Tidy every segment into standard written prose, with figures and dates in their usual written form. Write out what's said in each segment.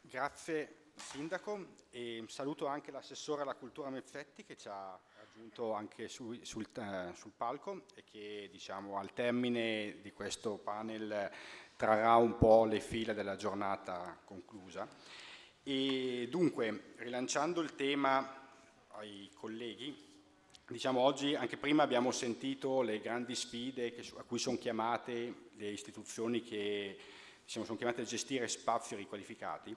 Grazie Sindaco e saluto anche l'assessore alla cultura Mezzetti che ci ha raggiunto anche sul palco e che diciamo, al termine di questo panel trarrà un po' le fila della giornata conclusa. E dunque, rilanciando il tema ai colleghi, diciamo oggi, anche prima abbiamo sentito le grandi sfide a cui sono chiamate le istituzioni che diciamo, sono chiamate a gestire spazi riqualificati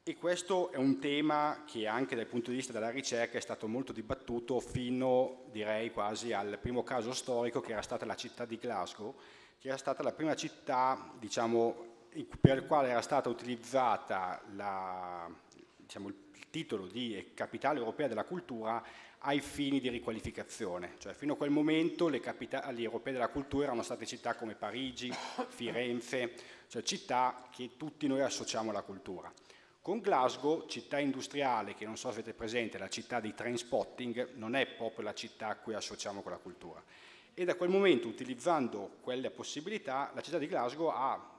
e questo è un tema che anche dal punto di vista della ricerca è stato molto dibattuto fino, direi, quasi al primo caso storico che era stata la città di Glasgow, che era stata la prima città, diciamo, per il quale era stata utilizzata diciamo, il titolo di capitale europea della cultura ai fini di riqualificazione, cioè fino a quel momento le capitali europee della cultura erano state città come Parigi, Firenze, cioè città che tutti noi associamo alla cultura. Con Glasgow, città industriale, che non so se avete presente, la città di Trainspotting, non è proprio la città a cui associamo con la cultura. E da quel momento, utilizzando quelle possibilità, la città di Glasgow ha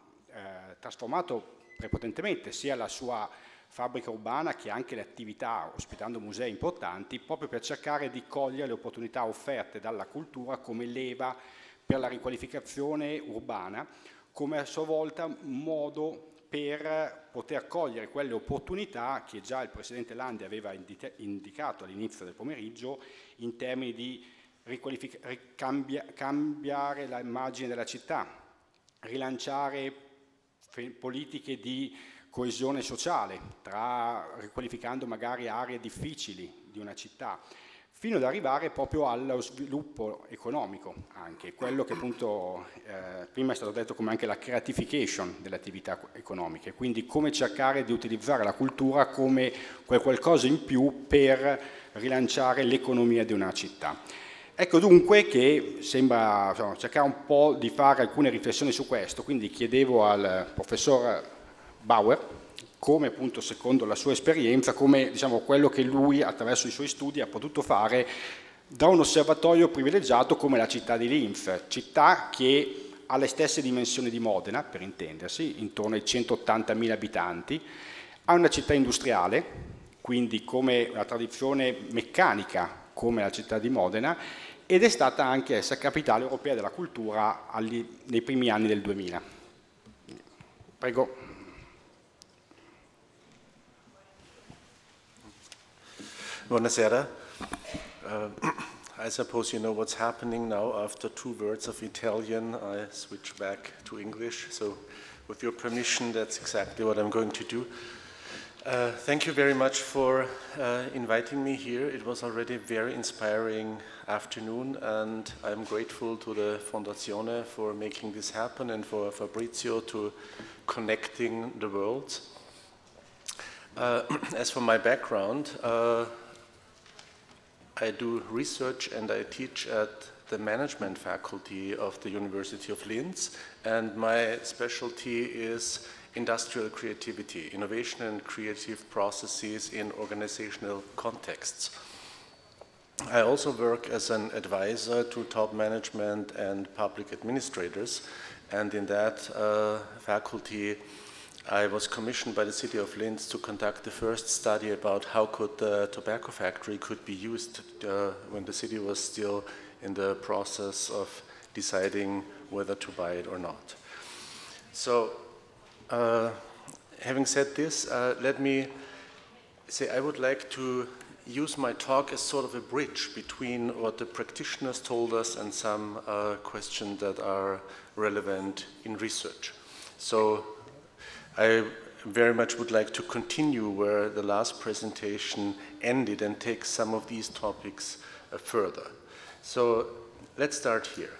trasformato prepotentemente sia la sua fabbrica urbana che anche le attività, ospitando musei importanti, proprio per cercare di cogliere le opportunità offerte dalla cultura come leva per la riqualificazione urbana, come a sua volta un modo per poter cogliere quelle opportunità che già il Presidente Landi aveva indicato all'inizio del pomeriggio in termini di cambiare l'immagine della città, rilanciare politiche di coesione sociale, riqualificando magari aree difficili di una città, fino ad arrivare proprio allo sviluppo economico anche, quello che appunto prima è stato detto come anche la creatification delle attività economiche, quindi come cercare di utilizzare la cultura come quel qualcosa in più per rilanciare l'economia di una città. Ecco dunque che sembra cercare un po' di fare alcune riflessioni su questo, quindi chiedevo al professor Bauer, come appunto secondo la sua esperienza, come diciamo quello che lui attraverso i suoi studi ha potuto fare da un osservatorio privilegiato come la città di Linz, città che ha le stesse dimensioni di Modena, per intendersi, intorno ai 180.000 abitanti, ha una città industriale, quindi come una tradizione meccanica come la città di Modena, ed è stata anche essa capitale europea della cultura nei primi anni del 2000. Prego. Buonasera. I suppose you know what's happening now. After 2 words of Italian, I switch back to English. So with your permission, that's exactly what I'm going to do. Thank you very much for inviting me here. It was already a very inspiring afternoon, and I'm grateful to the Fondazione for making this happen and for Fabrizio to connecting the worlds. As for my background, I do research and I teach at the management faculty of the University of Linz, and my specialty is industrial creativity, innovation and creative processes in organizational contexts. I also work as an advisor to top management and public administrators, and in that faculty I was commissioned by the city of Linz to conduct the first study about how could the tobacco factory could be used when the city was still in the process of deciding whether to buy it or not. So, having said this, let me say I would like to use my talk as sort of a bridge between what the practitioners told us and some questions that are relevant in research. So, I very much would like to continue where the last presentation ended and take some of these topics further. So let's start here.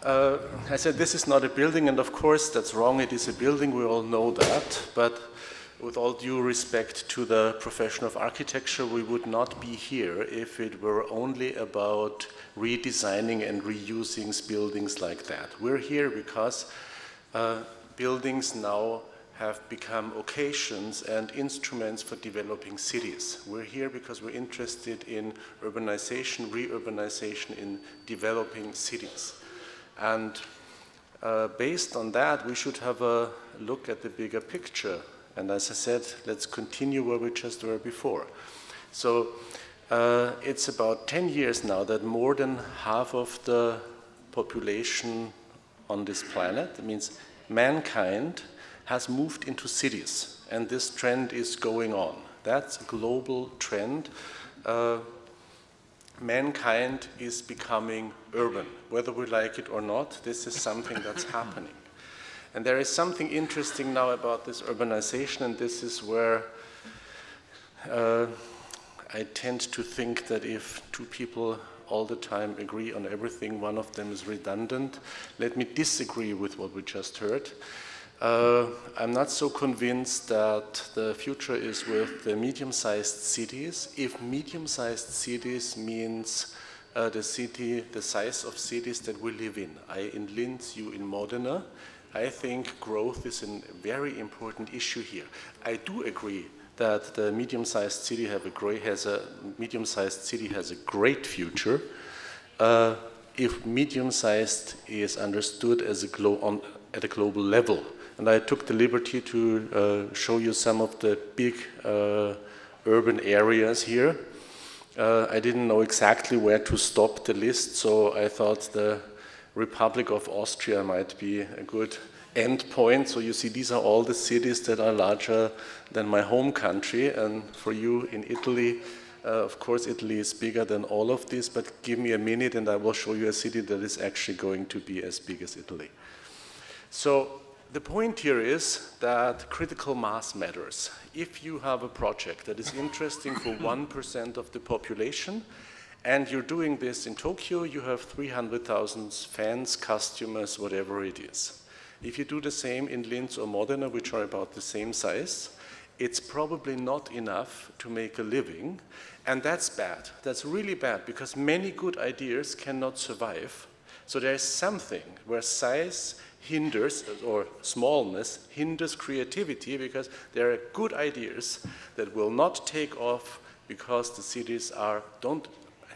I said this is not a building, and of course that's wrong, it is a building, we all know that, but with all due respect to the profession of architecture, we would not be here if it were only about redesigning and reusing buildings like that. We're here because buildings now have become occasions and instruments for developing cities. We're here because we're interested in urbanization, re-urbanization in developing cities. And based on that, we should have a look at the bigger picture And as I said, let's continue where we just were before. So it's about 10 years now that more than half of the population on this planet, that means mankind, has moved into cities. And this trend is going on. That's a global trend. Mankind is becoming urban. Whether we like it or not, this is something that's happening. And there is something interesting now about this urbanization, and this is where I tend to think that if two people all the time agree on everything, one of them is redundant. Let me disagree with what we just heard. I'm not so convinced that the future is with the medium-sized cities. If medium-sized cities means the size of cities that we live in. I in Linz, you in Modena. I think growth is a very important issue here. I do agree that the medium-sized city has a great future if medium-sized is understood as at a global level. And I took the liberty to show you some of the big urban areas here. I didn't know exactly where to stop the list, so I thought the Republic of Austria might be a good end point. So you see, these are all the cities that are larger than my home country. And for you in Italy, of course, Italy is bigger than all of this, but give me a minute and I will show you a city that is actually going to be as big as Italy. So the point here is that critical mass matters. If you have a project that is interesting for 1% of the population, and you're doing this in Tokyo, you have 300,000 fans, customers, whatever it is. If you do the same in Linz or Modena, which are about the same size, it's probably not enough to make a living, and that's bad. That's really bad, because many good ideas cannot survive. So there's something where size hinders, or smallness hinders creativity, because there are good ideas that will not take off because the cities don't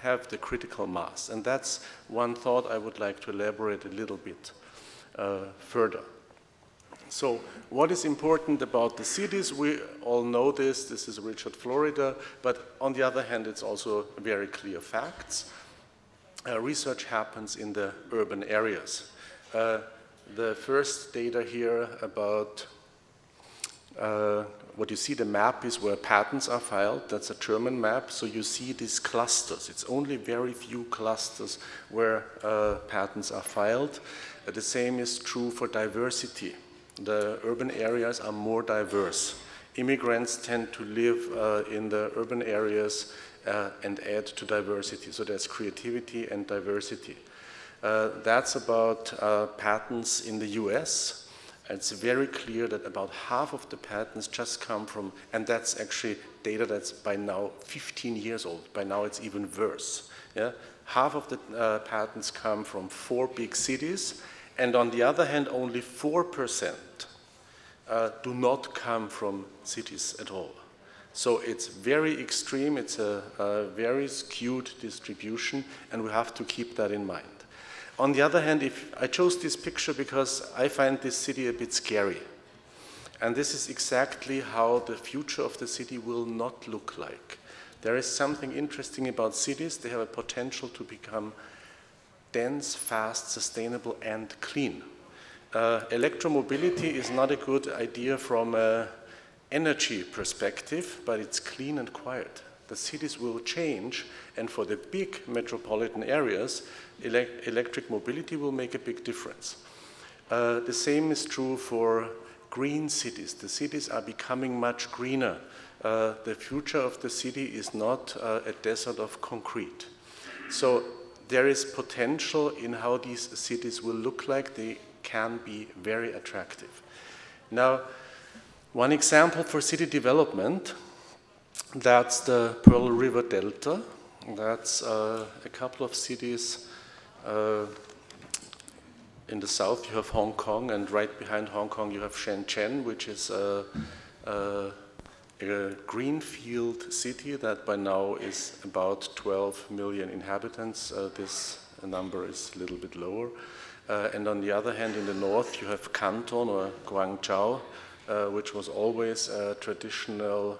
have the critical mass. And that's one thought I would like to elaborate a little bit further. So what is important about the cities? We all know this. This is Richard, Florida. But on the other hand, it's also very clear facts. Research happens in the urban areas. The first data here about what you see, the map is where patents are filed. That's a German map. So you see these clusters. It's only very few clusters where patents are filed. The same is true for diversity. The urban areas are more diverse. Immigrants tend to live in the urban areas and add to diversity. So there's creativity and diversity. That's about patents in the US. It's very clear that about half of the patents just come from, and that's actually data that's by now 15 years old. By now it's even worse. Yeah? Half of the patents come from 4 big cities, and on the other hand, only 4% do not come from cities at all. So it's very extreme, it's a very skewed distribution, and we have to keep that in mind. On the other hand, I chose this picture because I find this city a bit scary. And this is exactly how the future of the city will not look like. There is something interesting about cities. They have a potential to become dense, fast, sustainable, and clean. Electromobility is not a good idea from an energy perspective, but it's clean and quiet. The cities will change, and for the big metropolitan areas, electric mobility will make a big difference. The same is true for green cities. The cities are becoming much greener. The future of the city is not a desert of concrete. So there is potential in how these cities will look like. They can be very attractive. Now, one example for city development, that's the Pearl River Delta. That's a couple of cities in the south. You have Hong Kong, and right behind Hong Kong you have Shenzhen, which is a greenfield city that by now is about 12 million inhabitants. This number is a little bit lower. And on the other hand, in the north you have Canton or Guangzhou, which was always a traditional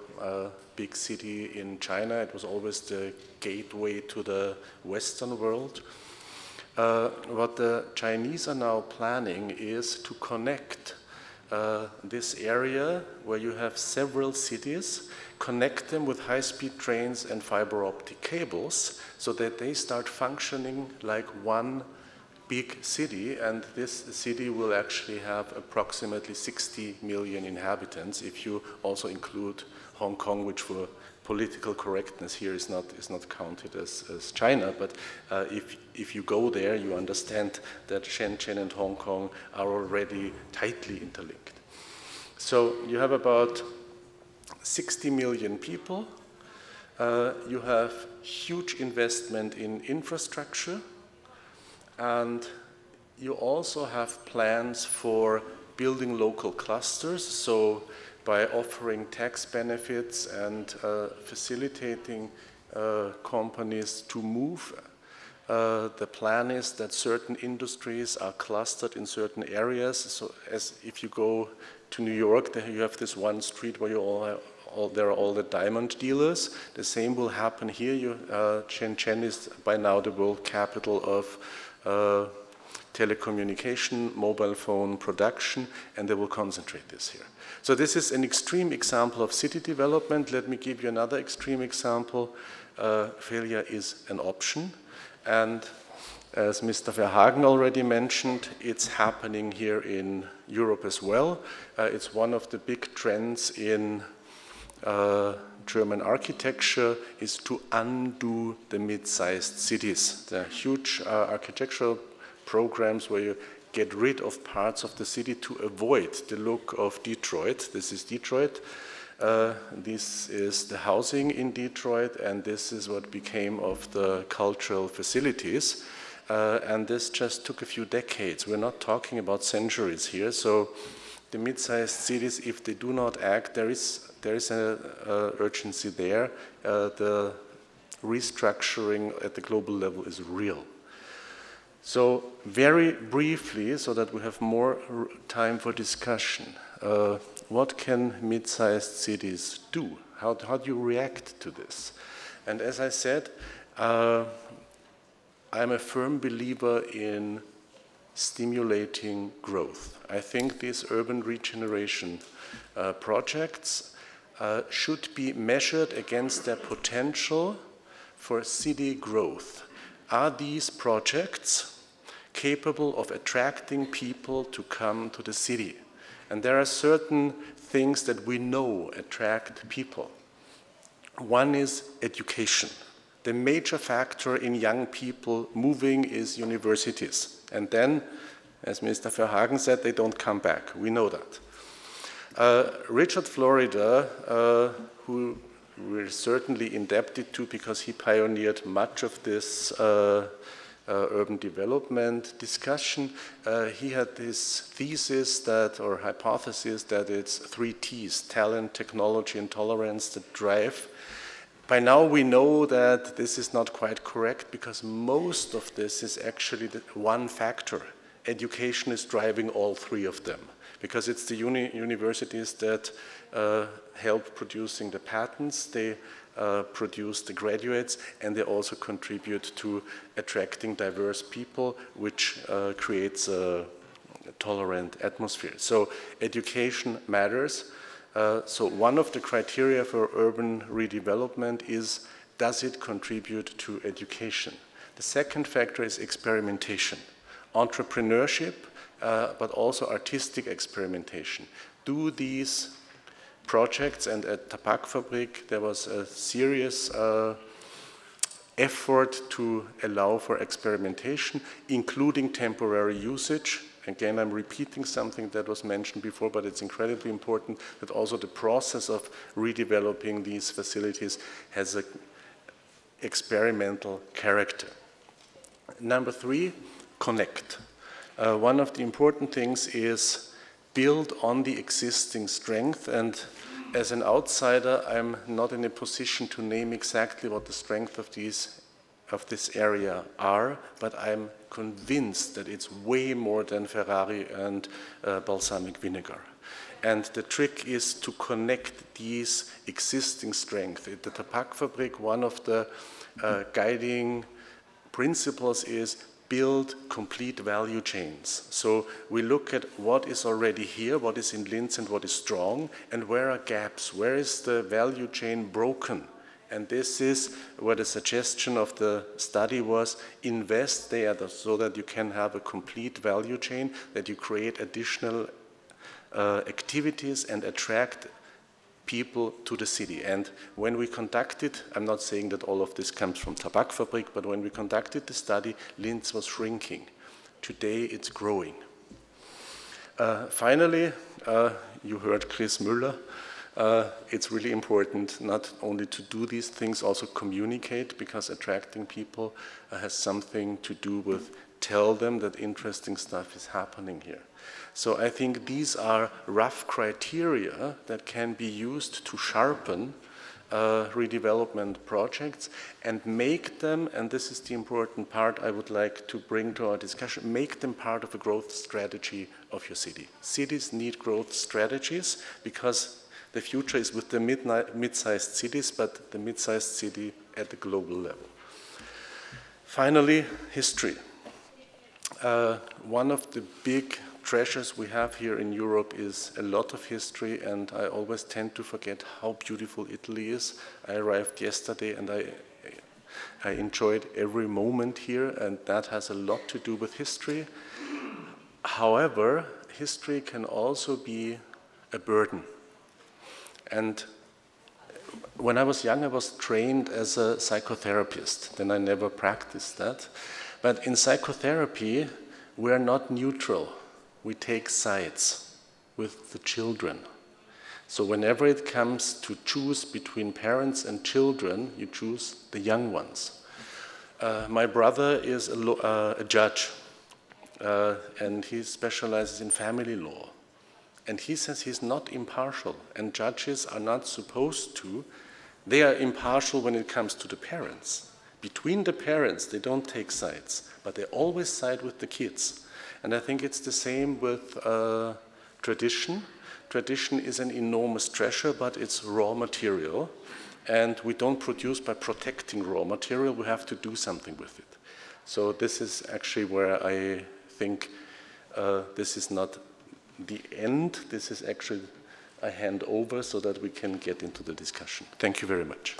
big city in China. It was always the gateway to the Western world. What the Chinese are now planning is to connect this area where you have several cities, connect them with high-speed trains and fiber optic cables so that they start functioning like one big city, and this city will actually have approximately 60 million inhabitants if you also include Hong Kong, which for political correctness here is not counted as China, but if you go there, you understand that Shenzhen and Hong Kong are already tightly interlinked. So you have about 60 million people. You have huge investment in infrastructure, and you also have plans for building local clusters. So by offering tax benefits and facilitating companies to move, the plan is that certain industries are clustered in certain areas. So as if you go to New York, there you have this one street where there are all the diamond dealers. The same will happen here. Shenzhen is by now the world capital of telecommunication, mobile phone production, and they will concentrate this here. So this is an extreme example of city development. Let me give you another extreme example. Failure is an option, and as Mr. Verhagen already mentioned, it's happening here in Europe as well. It's one of the big trends in German architecture is to undo the mid-sized cities. There are huge architectural programs where you get rid of parts of the city to avoid the look of Detroit. This is Detroit. This is the housing in Detroit, and this is what became of the cultural facilities. And this just took a few decades. We're not talking about centuries here. So the mid-sized cities, if they do not act, there is an urgency there. The restructuring at the global level is real. So very briefly, so that we have more time for discussion, what can mid-sized cities do? How do you react to this? And as I said, I'm a firm believer in stimulating growth. I think these urban regeneration projects should be measured against their potential for city growth. Are these projects capable of attracting people to come to the city? And there are certain things that we know attract people. One is education. The major factor in young people moving is universities. And then, as Mr. Verhagen said, they don't come back. We know that. Richard Florida, who we're certainly indebted to because he pioneered much of this urban development discussion, he had this thesis that, or hypothesis that it's 3 T's, talent, technology, and tolerance, that drive. By now we know that this is not quite correct because most of this is actually one factor. Education is driving all 3 of them because it's the universities that help producing the patents, they produce the graduates, and they also contribute to attracting diverse people, which creates a tolerant atmosphere. So education matters. So one of the criteria for urban redevelopment is, does it contribute to education? The second factor is experimentation, entrepreneurship, but also artistic experimentation. Do these projects, and at Tabakfabrik there was a serious effort to allow for experimentation, including temporary usage. Again, I'm repeating something that was mentioned before, but it's incredibly important that also the process of redeveloping these facilities has an experimental character. Number 3, connect. One of the important things is build on the existing strength, and as an outsider, I'm not in a position to name exactly what the strength of this area are, but I'm convinced that it's way more than Ferrari and balsamic vinegar. And the trick is to connect these existing strengths. At the Tabakfabrik, one of the guiding principles is build complete value chains. So we look at what is already here, what is in Linz and what is strong, and where are gaps, where is the value chain broken. And this is where the suggestion of the study was, invest there so that you can have a complete value chain, that you create additional activities and attract people to the city. And when we conducted, I'm not saying that all of this comes from Tabakfabrik, but when we conducted the study, Linz was shrinking. Today it's growing. Finally, you heard Chris Müller. It's really important not only to do these things, also communicate, because attracting people has something to do with tell them that interesting stuff is happening here. So I think these are rough criteria that can be used to sharpen redevelopment projects and make them, and this is the important part I would like to bring to our discussion, make them part of a growth strategy of your city. Cities need growth strategies because the future is with the mid-sized cities, but the mid-sized city at the global level. Finally, history. One of the big treasures we have here in Europe is a lot of history, and I always tend to forget how beautiful Italy is. I arrived yesterday and I enjoyed every moment here, and that has a lot to do with history. However, history can also be a burden. And when I was young, I was trained as a psychotherapist. Then I never practiced that. But in psychotherapy, we are not neutral. We take sides with the children. So whenever it comes to choose between parents and children, you choose the young ones. My brother is a judge, and he specializes in family law. And he says he's not impartial, and judges are not supposed to. They are impartial when it comes to the parents. Between the parents, they don't take sides, but they always side with the kids. And I think it's the same with tradition. Tradition is an enormous treasure, but it's raw material. And we don't produce by protecting raw material, we have to do something with it. So this is actually where I think this is not the end. This is actually a hand over so that we can get into the discussion. Thank you very much.